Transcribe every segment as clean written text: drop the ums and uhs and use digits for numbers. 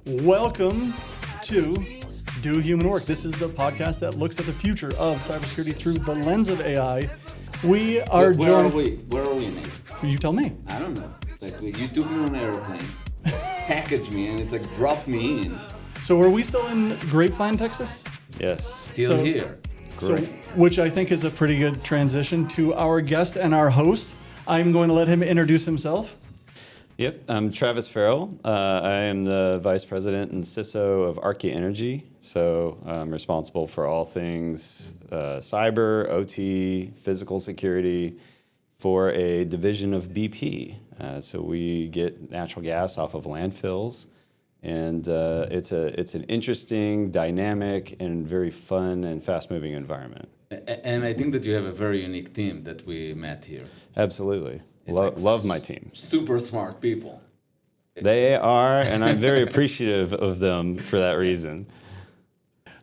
Welcome to Do Human Work. This is the podcast that looks at the future of cybersecurity through the lens of AI. We are Where are we? Where are we, Nate? You tell me. I don't know. It's like you took me on an airplane, packaged me, and it's like drop me in. So are we still in Grapevine, Texas? Yes. Still here. So, which I think is a pretty good transition to our guest and our host. I'm going to let him introduce himself. Yep, I'm Travis Farral. I am the Vice President and CISO of Archaea Energy. So I'm responsible for all things cyber, OT, physical security for a division of BP. So we get natural gas off of landfills. And it's an interesting, dynamic, and very fun and fast-moving environment. And I think that you have a very unique team that we met here. Absolutely. Like Love my team. Super smart people. They are, and I'm very appreciative of them for that reason.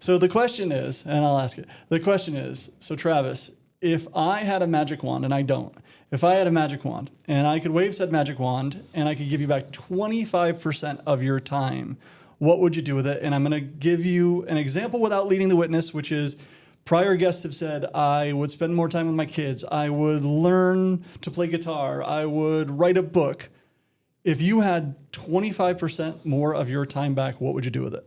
So the question is, and I'll ask it, the question is, so Travis, if I had a magic wand, and I don't, if I had a magic wand, and I could wave said magic wand, and I could give you back 25% of your time, what would you do with it? And I'm going to give you an example without leading the witness, which is prior guests have said, I would spend more time with my kids. I would learn to play guitar. I would write a book. If you had 25% more of your time back, what would you do with it?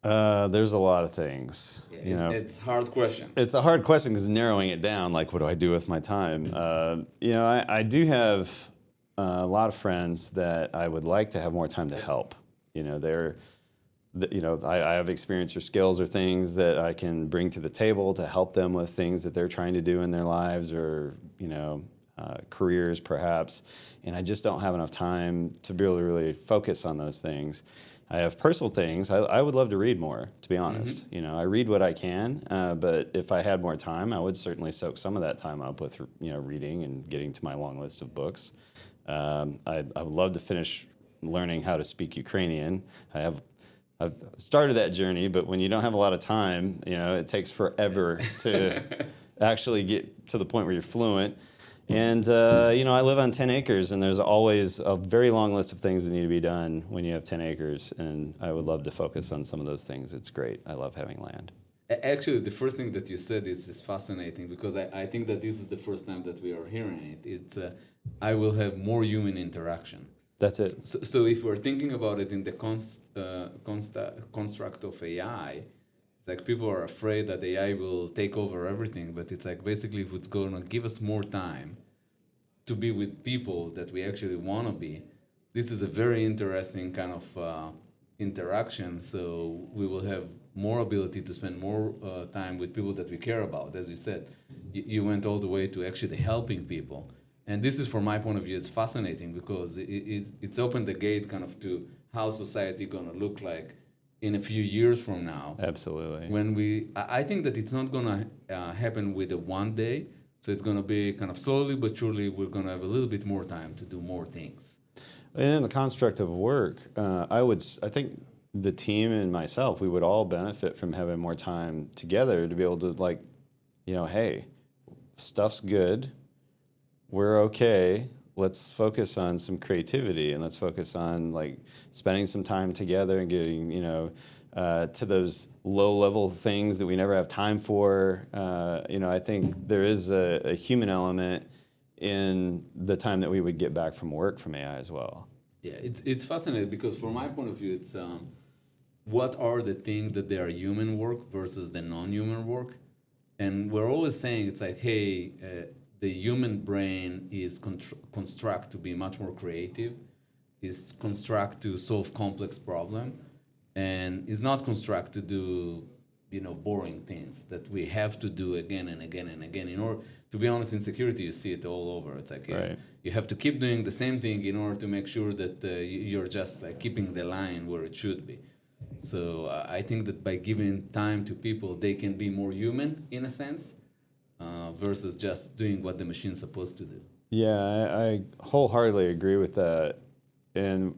There's a lot of things. It's a hard question. It's a hard question because narrowing it down, like, what do I do with my time? I do have a lot of friends that I would like to have more time to help. I have experience or skills or things that I can bring to the table to help them with things that they're trying to do in their lives or, careers perhaps. And I just don't have enough time to really focus on those things. I have personal things. I would love to read more, to be honest. Mm-hmm. I read what I can, but if I had more time, I would certainly soak some of that time up with, reading and getting to my long list of books. I would love to finish learning how to speak Ukrainian. I've started that journey, but when you don't have a lot of time, it takes forever to actually get to the point where you're fluent. And, I live on 10 acres, and there's always a very long list of things that need to be done when you have 10 acres. And I would love to focus on some of those things. It's great. I love having land. Actually, the first thing that you said is fascinating because I think that this is the first time that we are hearing it. It's I will have more human interaction. That's it. So if we're thinking about it in the construct of AI, it's like people are afraid that AI will take over everything, but it's like basically if it's going to give us more time to be with people that we actually want to be, this is a very interesting kind of interaction. So we will have more ability to spend more time with people that we care about. As you said, you went all the way to actually helping people. And this is, from my point of view, it's fascinating because it's opened the gate kind of to how society going to look like in a few years from now. Absolutely. I think that it's not going to happen with a one day. So it's going to be kind of slowly but surely we're going to have a little bit more time to do more things. And in the construct of work, I think the team and myself, we would all benefit from having more time together to be able to hey, stuff's good. We're okay. Let's focus on some creativity and let's focus on spending some time together and getting, to those low-level things that we never have time for. I think there is a human element in the time that we would get back from work from AI as well. Yeah, it's fascinating because from my point of view, it's what are the things that they are human work versus the non-human work? And we're always saying it's like, hey, the human brain is construct to be much more creative, is construct to solve complex problem, and is not construct to do, boring things that we have to do again and again and again. In order, to be honest, in security, you see it all over. It's like right. You have to keep doing the same thing in order to make sure that you're just keeping the line where it should be. So I think that by giving time to people, they can be more human in a sense. Versus just doing what the machine's supposed to do. Yeah, I wholeheartedly agree with that. And,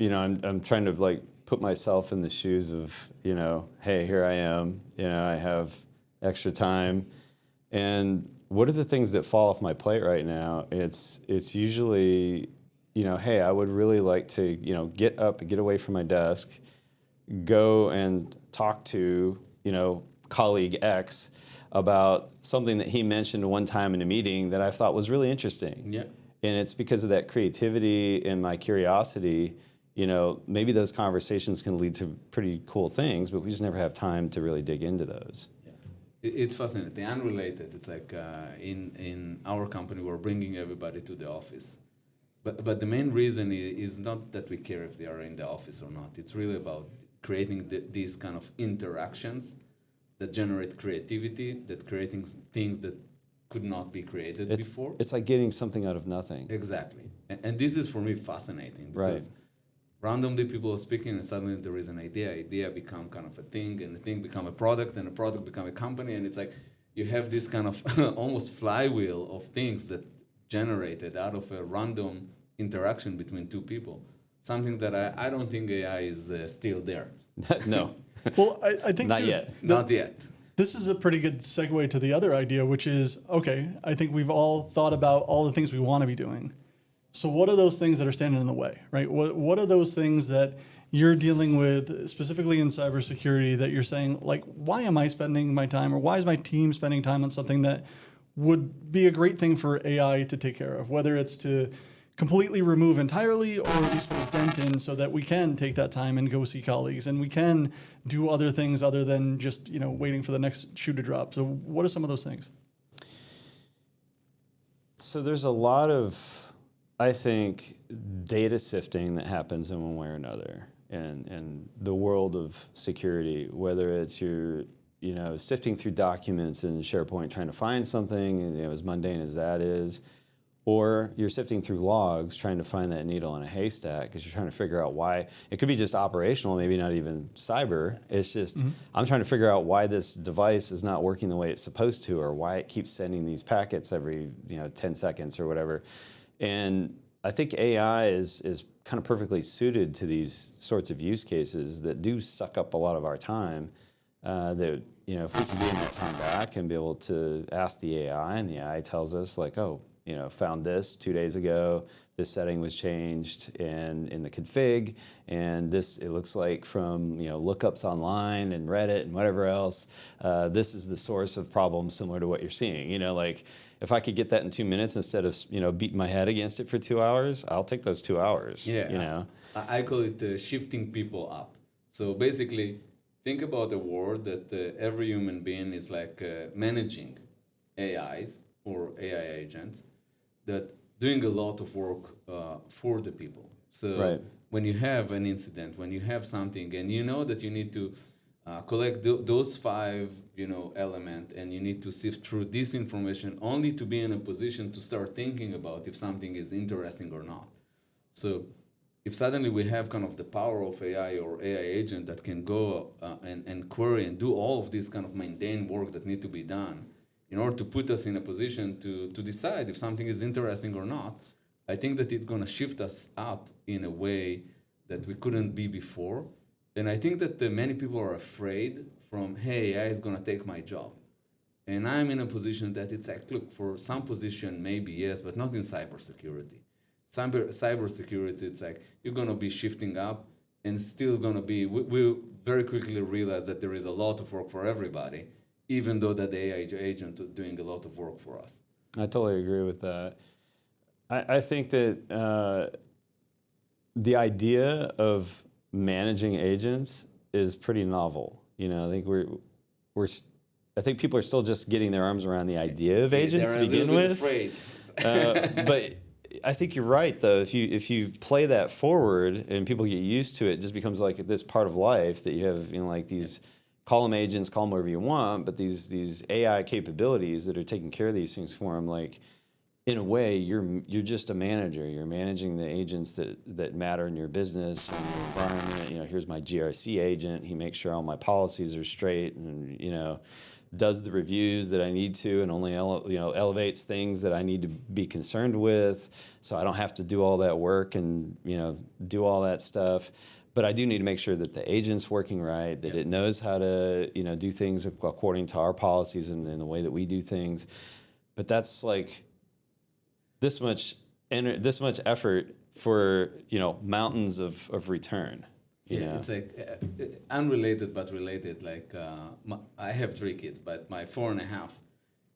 I'm trying to put myself in the shoes of, hey, here I am, I have extra time. And what are the things that fall off my plate right now? It's usually, hey, I would really like to, get up and get away from my desk, go and talk to, colleague X about something that he mentioned one time in a meeting that I thought was really interesting. Yeah. And it's because of that creativity and my curiosity, maybe those conversations can lead to pretty cool things, but we just never have time to really dig into those. It's fascinating. Unrelated. It's like in our company, we're bringing everybody to the office. But the main reason is not that we care if they are in the office or not. It's really about creating these kind of interactions that generate creativity, that creating things that could not be created before. It's like getting something out of nothing. Exactly. And this is for me fascinating because randomly people are speaking and suddenly there is an idea become kind of a thing, and the thing become a product, and a product become a company, and it's like you have this kind of almost flywheel of things that generated out of a random interaction between two people. Something that I don't think AI is still there. No. Well, I think Not too, yet. Not yet. This is a pretty good segue to the other idea, which is, okay, I think we've all thought about all the things we want to be doing. So what are those things that are standing in the way, right? What are those things that you're dealing with specifically in cybersecurity that you're saying, like, why am I spending my time, or why is my team spending time on something that would be a great thing for AI to take care of, whether it's to completely remove entirely or at least put a dent in so that we can take that time and go see colleagues and we can do other things other than just, waiting for the next shoe to drop. So what are some of those things? So there's a lot of, I think, data sifting that happens in one way or another in the world of security, whether it's you're, sifting through documents in SharePoint trying to find something, and, as mundane as that is, or you're sifting through logs trying to find that needle in a haystack because you're trying to figure out why. It could be just operational, maybe not even cyber. It's just, I'm trying to figure out why this device is not working the way it's supposed to, or why it keeps sending these packets every 10 seconds or whatever. And I think AI is kind of perfectly suited to these sorts of use cases that do suck up a lot of our time. That if we can gain that time back and be able to ask the AI, and the AI tells us like, oh, found this 2 days ago, this setting was changed in the config, and this, it looks like from lookups online and Reddit and whatever else, this is the source of problems similar to what you're seeing. Like if I could get that in 2 minutes instead of beating my head against it for 2 hours, I'll take those 2 hours. Yeah, I call it shifting people up. So basically, think about a world that every human being is like managing AIs or AI agents that doing a lot of work for the people. So when you have an incident, when you have something, and that you need to collect those 5 element, and you need to sift through this information only to be in a position to start thinking about if something is interesting or not. So if suddenly we have kind of the power of AI or AI agent that can go and query and do all of this kind of mundane work that need to be done in order to put us in a position to decide if something is interesting or not, I think that it's going to shift us up in a way that we couldn't be before. And I think that many people are afraid from, hey, AI is going to take my job. And I'm in a position that it's like, look, for some position, maybe yes, but not in cybersecurity. Cybersecurity, it's like you're going to be shifting up and still going to be, we very quickly realize that there is a lot of work for everybody, even though that the AI agent is doing a lot of work for us. I totally agree with that. I think that the idea of managing agents is pretty novel. I think I think people are still just getting their arms around the idea of agents to begin with. They're a little bit afraid. But I think you're right, though. If you play that forward and people get used to it, it just becomes like this part of life that you have, like these. Call them agents, call them whatever you want, but these AI capabilities that are taking care of these things for them, like in a way, you're just a manager. You're managing the agents that matter in your business, in your environment. Here's my GRC agent. He makes sure all my policies are straight, and does the reviews that I need to, and only elevates things that I need to be concerned with, so I don't have to do all that work and do all that stuff. But I do need to make sure that the agent's working right, that it knows how to do things according to our policies and the way that we do things. But that's like this much effort for mountains of return. You Yeah, know? it's like unrelated but related. Like I have 3 kids, but my 4.5,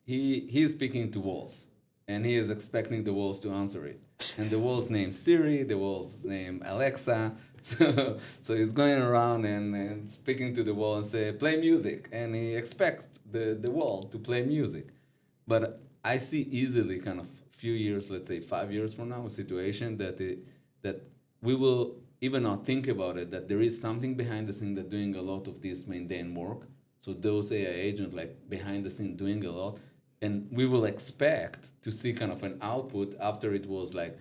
he's speaking to walls, and he is expecting the walls to answer it. And the walls name Siri, the walls name Alexa. So he's going around and speaking to the wall and say, play music, and he expects the wall to play music. But I see easily kind of few years, let's say 5 years from now, a situation that we will even not think about it, that there is something behind the scene that doing a lot of this mundane work. So those AI agents like behind the scene doing a lot, and we will expect to see kind of an output after it was like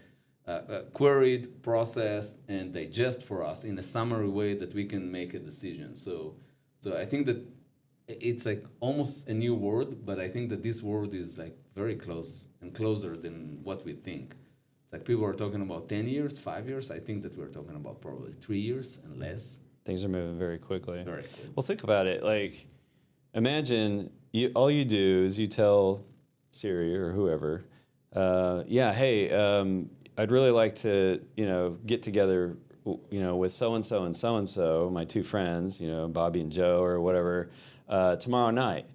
queried, processed, and digest for us in a summary way that we can make a decision. So I think that it's like almost a new world, but I think that this world is like very close and closer than what we think. It's like people are talking about 10 years, 5 years. I think that we're talking about probably 3 years and less. Things are moving very quickly. Very quick. Well, think about it. Like, imagine all you do is you tell Siri or whoever, hey, I'd really like to, get together, with so and so and so and so, my 2 friends, Bobby and Joe or whatever, tomorrow night.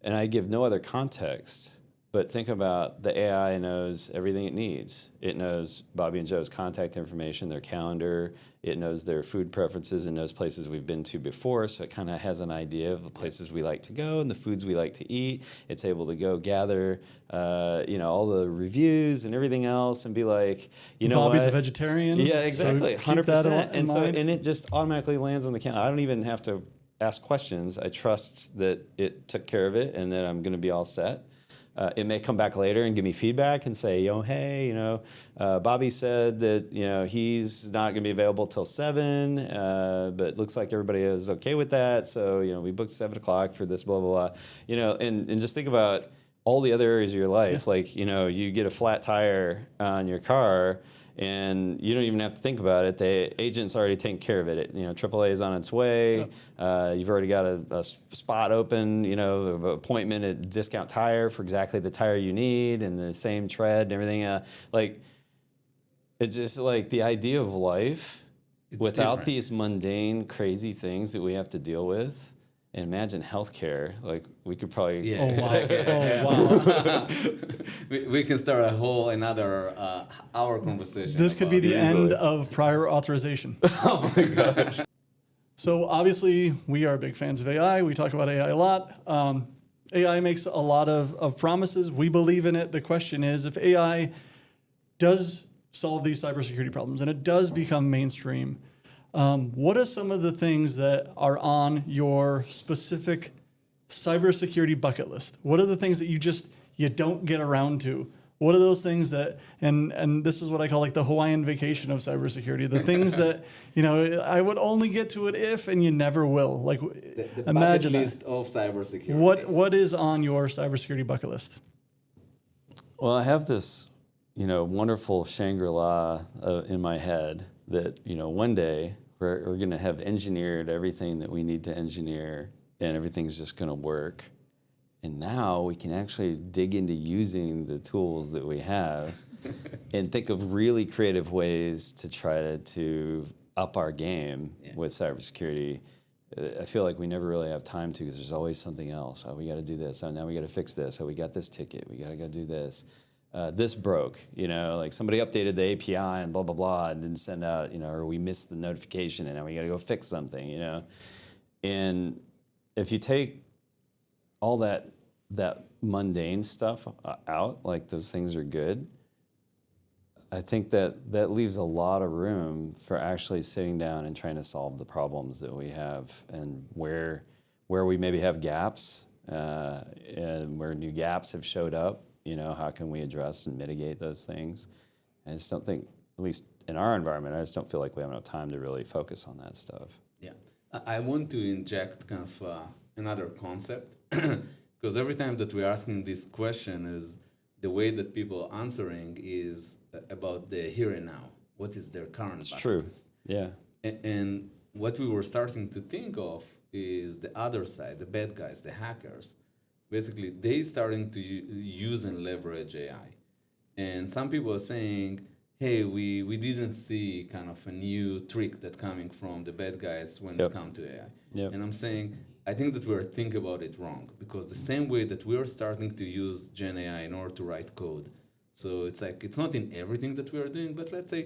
And I give no other context. But think about the AI knows everything it needs. It knows Bobby and Joe's contact information, their calendar. It knows their food preferences. It knows places we've been to before. So it kind of has an idea of the places we like to go and the foods we like to eat. It's able to go gather, all the reviews and everything else and be like, Bobby's what? a vegetarian. Yeah, exactly. So keep 100%. that in And mind. and it just automatically lands on the calendar. I don't even have to ask questions. I trust that it took care of it and that I'm going to be all set. It may come back later and give me feedback and say, hey, Bobby said that, he's not going to be available till 7, but looks like everybody is okay with that. So, we booked 7 o'clock for this, blah, blah, blah. And just think about all the other areas of your life. Yeah. Like, you get a flat tire on your car and you don't even have to think about it. The agent's already taking care of it. AAA is on its way. Yep. You've already got a spot open, of appointment at Discount Tire for exactly the tire you need and the same tread and everything. It's just like the idea of life without different. these mundane, crazy things that we have to deal with. And imagine healthcare. Like we could probably. Yeah. Oh wow! we can start another hour conversation. This could be the end Easily. of prior authorization. Oh my gosh. So obviously, we are big fans of AI. We talk about AI a lot. AI makes a lot of promises. We believe in it. The question is, if AI does solve these cybersecurity problems and it does become mainstream, what are some of the things that are on your specific cybersecurity bucket list? What are the things that you don't get around to? What are those things that, and this is what I call like the Hawaiian vacation of cybersecurity, the things that, I would only get to it if, and you never will. Like the imagine bucket list of cybersecurity. What is on your cybersecurity bucket list? Well, I have this, wonderful Shangri-La in my head that, one day we're going to have engineered everything that we need to engineer and everything's just going to work. And now we can actually dig into using the tools that we have and think of really creative ways to try to up our game with cybersecurity. I feel like we never really have time to because there's always something else. Oh, we got to do this. Oh, now we got to fix this. Oh, we got this ticket. We got to go do this. This broke, like somebody updated the API and blah, blah, blah, and didn't send out, or we missed the notification and now we got to go fix something, And if you take all that mundane stuff out, like those things are good, I think that leaves a lot of room for actually sitting down and trying to solve the problems that we have and where we maybe have gaps and where new gaps have showed up. How can we address and mitigate those things? I just don't think, at least in our environment, I just don't feel like we have enough time to really focus on that stuff. Yeah. I want to inject kind of another concept because every time that we're asking this question is the way that people are answering is about the here and now. What is their current It's bucket true. list? Yeah. And what we were starting to think of is the other side, the bad guys, the hackers. Basically, they starting to use and leverage AI. And some people are saying, hey, we didn't see kind of a new trick that coming from the bad guys when Yep. it comes to AI. Yep. And I'm saying, I think that we're thinking about it wrong, because the same way that we're starting to use Gen AI in order to write code. So it's like, it's not in everything that we are doing, but let's say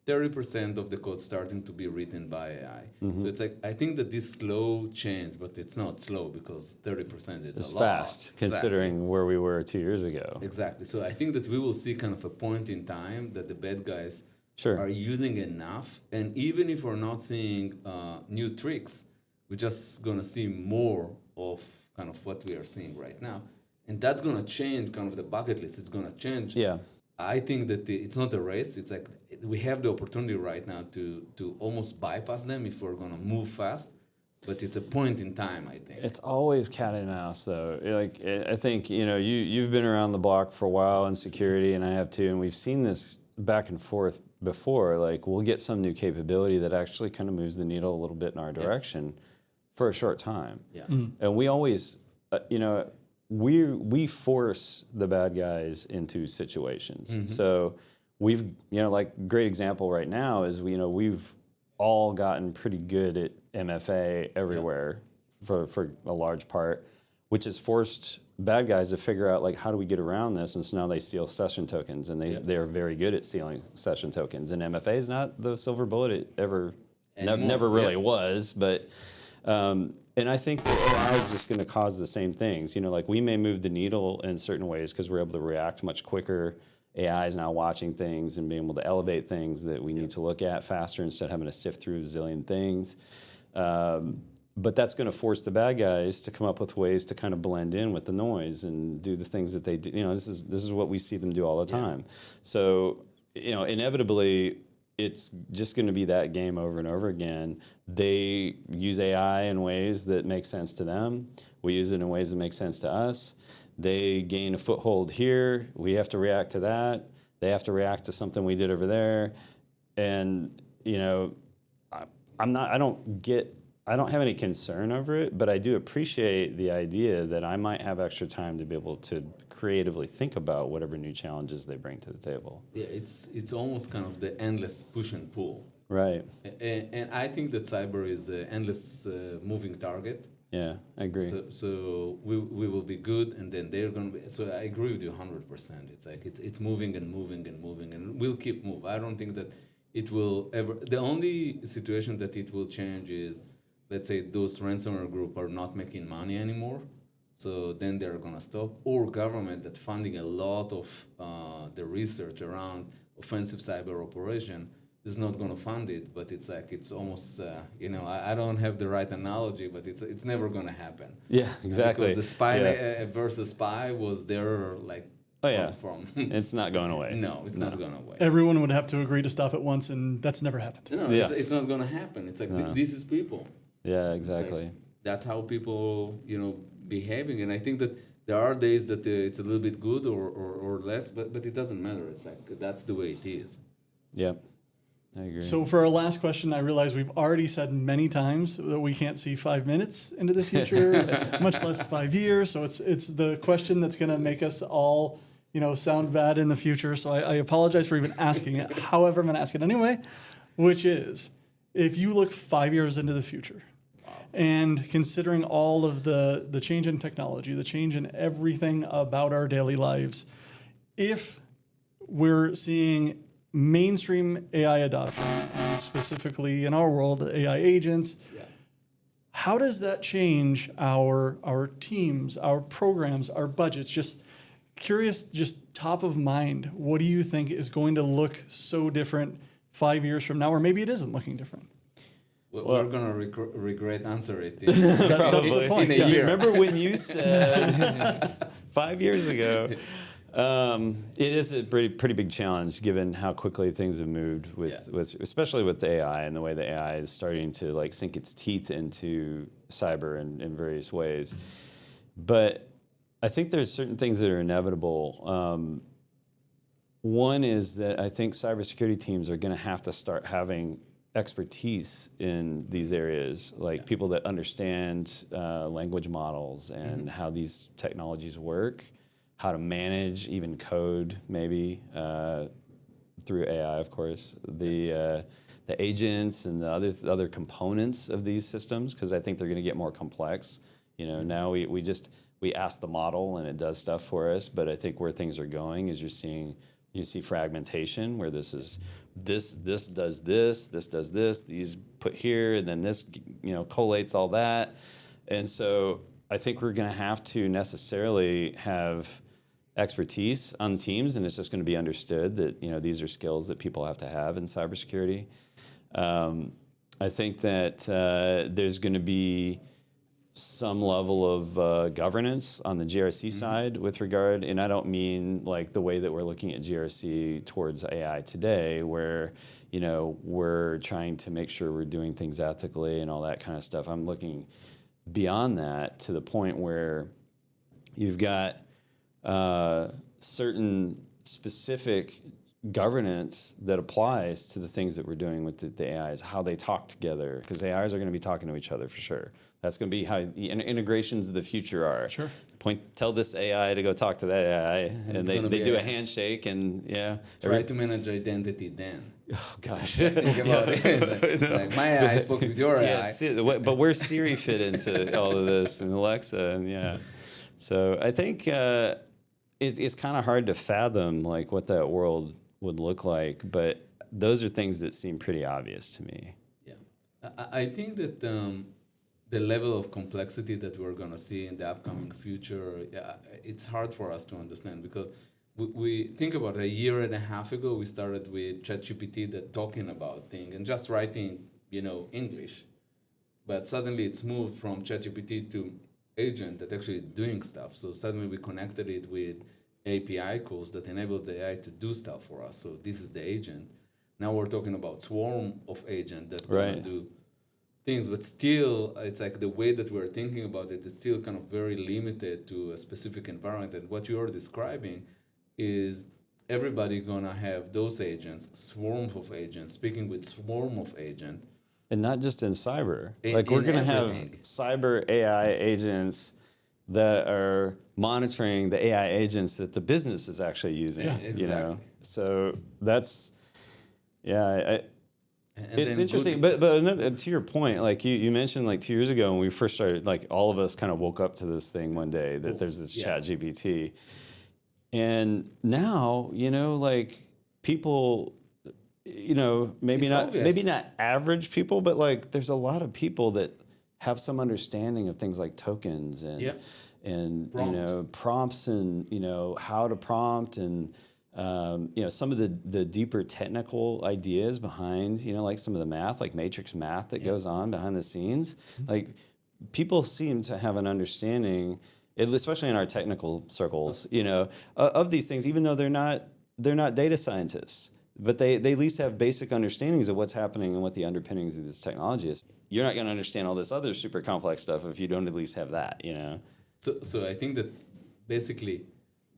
30% of the code starting to be written by AI. So it's like, I think that this slow change, but it's not slow because 30% is It's a lot. fast, considering where we were 2 years ago. Exactly. So I think that we will see kind of a point in time that the bad guys Sure. are using enough. And even if we're not seeing new tricks, we're just going to see more of kind of what we are seeing right now. And that's going to change kind of the bucket list. It's going to change. Yeah. I think that it's not a race. It's like we have the opportunity right now to almost bypass them if we're going to move fast. But it's a point in time, I think. It's always cat and mouse, though. Like, I think, you've been around the block for a while in security, and I have too, and we've seen this back and forth before. Like, we'll get some new capability that actually kind of moves the needle a little bit in our direction for a short time. Yeah. And we always, we force the bad guys into situations. So we've, like, great example right now is, we've all gotten pretty good at MFA everywhere for a large part, which has forced bad guys to figure out, like, how do we get around this? And so now they steal session tokens, and they're very good at stealing session tokens. And MFA is not the silver bullet it never really was, but and I think that AI is just going to cause the same things. Like, we may move the needle in certain ways because we're able to react much quicker. AI is now watching things and being able to elevate things that we need to look at faster instead of having to sift through a zillion things. But that's going to force the bad guys to come up with ways to kind of blend in with the noise and do the things that they do. This is what we see them do all the time. So, inevitably, it's just going to be that game over and over again. They use AI in ways that make sense to them. We use it in ways that make sense to us. They gain a foothold here. We have to react to that. They have to react to something we did over there. And, I don't have any concern over it, but I do appreciate the idea that I might have extra time to be able to creatively think about whatever new challenges they bring to the table. Yeah, it's almost kind of the endless push and pull. Right. And I think that cyber is an endless moving target. Yeah, I agree. So we will be good, and then they're going to be. So I agree with you 100%. It's like it's moving and moving and moving, and we'll keep moving. I don't think that it will ever. The only situation that it will change is, let's say, those ransomware group are not making money anymore. So then they're going to stop. Or government that funding a lot of the research around offensive cyber operation is not going to fund it. But it's like, it's almost, I don't have the right analogy, but it's never going to happen. Yeah, exactly. Because the spy versus spy was there, like, from it's not going away. No, it's not going away. Everyone would have to agree to stop at once, and that's never happened. No, it's not going to happen. It's like, this is people. Yeah, exactly. Like, that's how people, behaving. And I think that there are days that it's a little bit good or less, but it doesn't matter. It's like, that's the way it is. Yep, I agree. So for our last question, I realize we've already said many times that we can't see 5 minutes into the future, much less 5 years. So it's the question that's going to make us all, sound bad in the future. So I apologize for even asking it. However, I'm going to ask it anyway, which is, if you look 5 years into the future, and considering all of the change in technology, the change in everything about our daily lives, if we're seeing mainstream AI adoption, specifically in our world, AI agents, how does that change our teams, our programs, our budgets? Just curious, just top of mind, what do you think is going to look so different 5 years from now, or maybe it isn't looking different? We're going to regret answer it Probably. in a year. Remember when you said 5 years ago? It is a pretty big challenge given how quickly things have moved with especially with the AI and the way the AI is starting to like sink its teeth into cyber in various ways. But I think there's certain things that are inevitable. One is that I think cybersecurity teams are going to have to start having expertise in these areas, like people that understand language models and how these technologies work, how to manage even code maybe, through AI, of course, the agents and the other components of these systems, because I think they're going to get more complex. Now we ask the model and it does stuff for us, but I think where things are going is you see fragmentation, where this does this, these put here, and then this collates all that. And so I think we're going to have to necessarily have expertise on teams, and it's just going to be understood that these are skills that people have to have in cybersecurity. I think that there's going to be some level of governance on the GRC side with regard, and I don't mean like the way that we're looking at GRC towards AI today, where we're trying to make sure we're doing things ethically and all that kind of stuff. I'm looking beyond that to the point where you've got certain specific governance that applies to the things that we're doing with the AIs, how they talk together, because AIs are going to be talking to each other for sure. That's going to be how the integrations of the future are. Sure. Tell this AI to go talk to that AI, and they do a handshake, and Try to manage identity then. Oh gosh. Just think about it. Like my AI spoke with your AI. But where's Siri fit into all of this, and Alexa, and So I think it's kind of hard to fathom like what that world would look like, but those are things that seem pretty obvious to me. Yeah, I think that the level of complexity that we're going to see in the upcoming future, it's hard for us to understand, because we think about a year and a half ago, we started with ChatGPT that talking about things and just writing, English. But suddenly it's moved from ChatGPT to agent that actually doing stuff. So suddenly we connected it with API calls that enable the AI to do stuff for us. So this is the agent. Now we're talking about swarm of agent that will do things, but still, it's like the way that we're thinking about it is still kind of very limited to a specific environment. And what you're describing is everybody gonna have those agents, swarm of agents, speaking with swarm of agent. And not just in cyber. We're going to have cyber AI agents that are monitoring the AI agents that the business is actually using. Yeah, exactly. So that's, it's interesting. Good. But another, to your point, like you mentioned, like 2 years ago when we first started, like all of us kind of woke up to this thing one day that there's this Chat GPT. And now, like people, maybe not average people, but like there's a lot of people that have some understanding of things like tokens and prompts and how to prompt and some of the deeper technical ideas behind like some of the math, like matrix math that goes on behind the scenes. Like people seem to have an understanding, especially in our technical circles, of these things, even though they're not data scientists. But they at least have basic understandings of what's happening and what the underpinnings of this technology is. You're not going to understand all this other super complex stuff if you don't at least have that, So I think that basically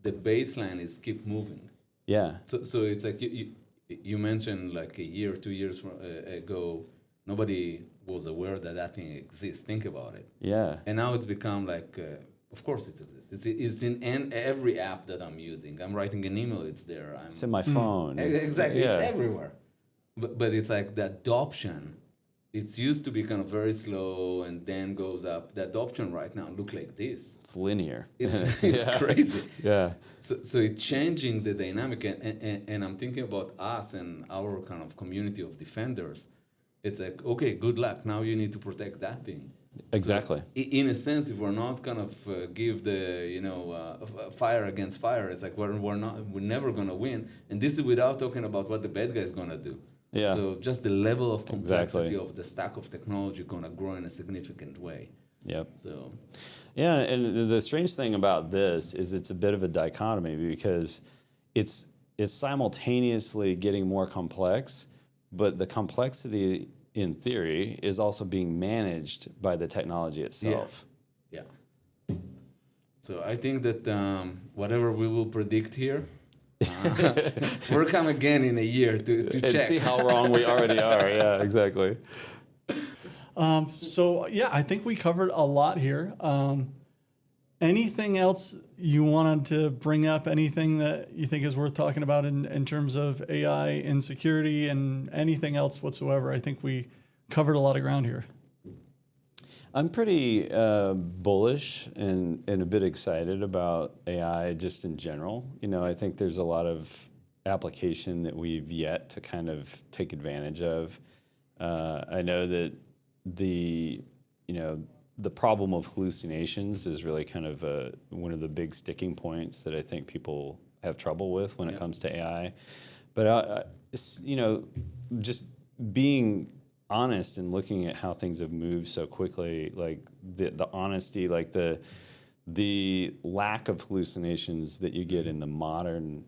the baseline is keep moving. Yeah. So it's like you mentioned like a year, 2 years ago, nobody was aware that thing exists. Think about it. Yeah. And now it's become like... of course it exists. It's in every app that I'm using. I'm writing an email, it's there. It's in my phone. Exactly, it's everywhere. But it's like the adoption, it's used to be kind of very slow and then goes up. The adoption right now look like this. It's linear. It's crazy. Yeah. So it's changing the dynamic, and I'm thinking about us and our kind of community of defenders. It's like, okay, good luck. Now you need to protect that thing. Exactly. So in a sense, if we're not kind of give the fire against fire, it's like we're never gonna win. And this is without talking about what the bad guy is gonna do. Yeah. So just the level of complexity of the stack of technology gonna grow in a significant way. Yep. So. Yeah, and the strange thing about this is it's a bit of a dichotomy because it's simultaneously getting more complex, but the complexity in theory, is also being managed by the technology itself. Yeah. So I think that whatever we will predict here, we'll come again in a year to and check. See how wrong we already are. Yeah, exactly. I think we covered a lot here. Anything else you wanted to bring up anything that you think is worth talking about in terms of AI and security and anything else whatsoever. I think we covered a lot of ground here. I'm pretty bullish and a bit excited about AI just in general. I think there's a lot of application that we've yet to kind of take advantage of. I know that the problem of hallucinations is really kind of one of the big sticking points that I think people have trouble with when it comes to AI. But just being honest and looking at how things have moved so quickly, like the honesty, like the lack of hallucinations that you get in the modern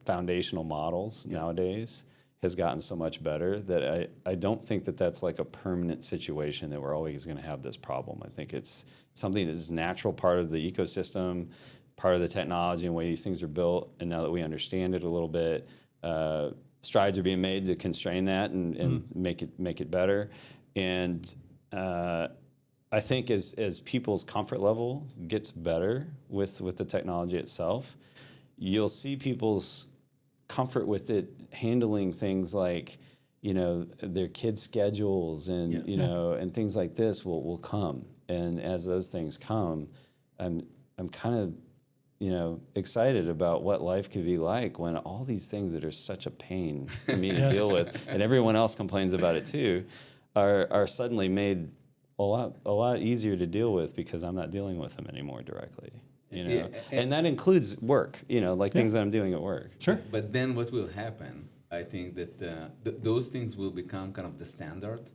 foundational models nowadays has gotten so much better that I don't think that that's like a permanent situation that we're always going to have this problem. I think it's something that is a natural part of the ecosystem, part of the technology and the way these things are built. And now that we understand it a little bit, strides are being made to constrain that and make it better. And I think as people's comfort level gets better with the technology itself, you'll see people's comfort with it handling things like their kids' schedules and and things like this will come. And as those things come, I'm kind of excited about what life could be like when all these things that are such a pain for me to deal with, and everyone else complains about it too, are suddenly made a lot easier to deal with because I'm not dealing with them anymore directly. And that includes work, things that I'm doing at work. Sure. But then what will happen, I think that those things will become kind of the standard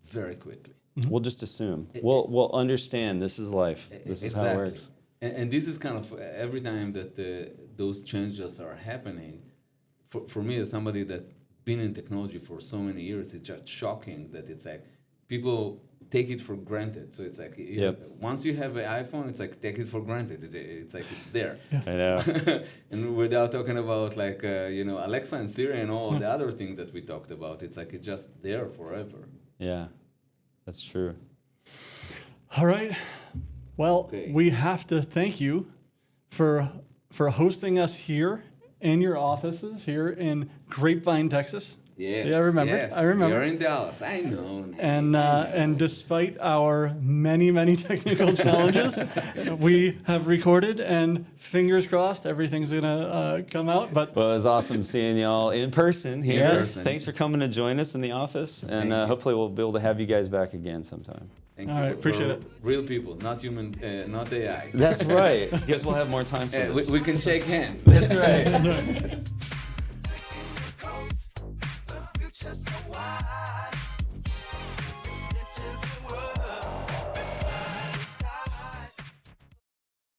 very quickly. Mm-hmm. We'll just assume. We'll understand this is life. This is how it works. And this is kind of every time that those changes are happening, for me as somebody that's been in technology for so many years, it's just shocking that it's like people take it for granted. So it's like once you have an iPhone, it's like take it for granted. It's like it's there. Yeah. I know. And without talking about Alexa and Siri and all the other things that we talked about, it's like it's just there forever. Yeah, that's true. All right. Well, we have to thank you for hosting us here in your offices here in Grapevine, Texas. Yes. See, I remember. Yes, I remember. You're in Dallas. I know. And despite our many technical challenges, we have recorded, and fingers crossed, everything's gonna come out. But well, it was awesome seeing y'all in person here. Yes. Thanks for coming to join us in the office, and hopefully we'll be able to have you guys back again sometime. Thank All you. right, appreciate it. Real people, not human, not AI. That's right. Because we'll have more time for this. We can shake hands. That's right.